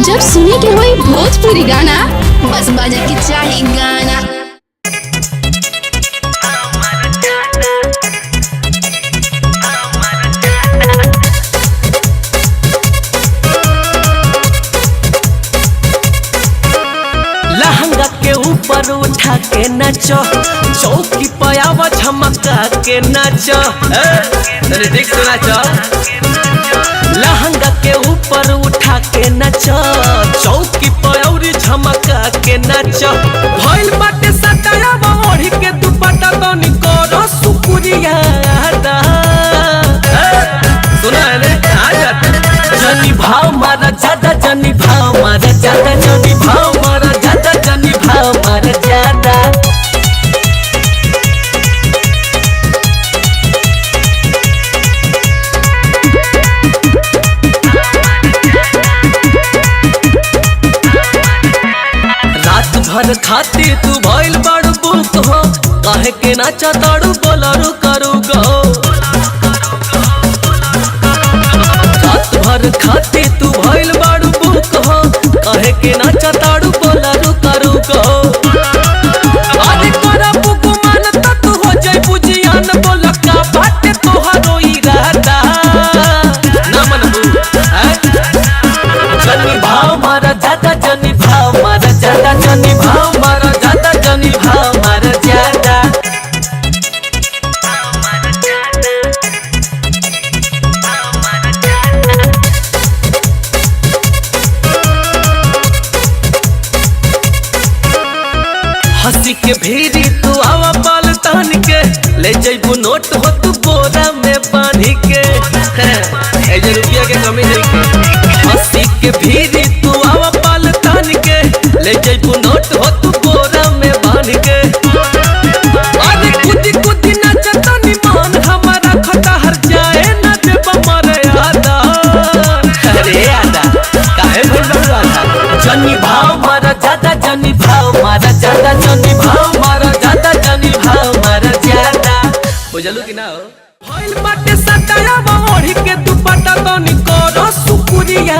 जब सुने के होई भोजपुरी गाना बस बजे के चाही गाना। लहंगा के ऊपर उठा के नाचो, चौकी पयावा झमका के नाचो। तने ठीक से नाचो। लहंगा के ऊपर उठा के नाचो, चौकी पयौरी झमका के नाचो। भइल बाटे सटाया ओढ़ी के दुपट्टा तनी करो सुकुरिया दा। सुना है ने आ जाता जनी भाव मारा ज्यादा, जनी भाव मारा ज्यादा, जनी भाव मारा ज्यादा, जनी भाव मारा ज्यादा। रात भर खाती तू भइल बड़ बुक हो, काहे के नाचा ताड़ू बोलरू करू गो। रात भर खाती तू भइल बड़ बुक हो, काहे के नाचा ताड़ू बोलरू करू गो। अरे करा बुकु मान त तू हो जाई बुझियान, बोल का बाटे तोहरो इरादा ना मनबू। जनी भाव मारा ज्यादा, जनी भाव मारा ज्यादा, जनी भाव मारा ज्यादा, जनी भाव मारा ज्यादा। हंसी के भीरी तू आवा बाल तान के, ले जइबू नोट हो तू बोरा में बांधी के। ऐजे रुपया के कमी नहीं के। हंसी के भीरी तू आवा बाल तान के, ले जइबू नोट हो तू बोरा में बांध के। अरे कुदी कुदी नाचता निमान हमारा खता हर जाए ना देबा मरे आदा। अरे आदा काहे भइल बा आदा। जनी भाव मारा ज्यादा, जनी भाव मारा ज्यादा, जनी भाव मारा ज्यादा, जनी भाव मारा ज्यादा। बुझलू कि ना हो। भइल बाटे सटाया ओढ़ी के दुपट्टा तनी करो सुकुरिया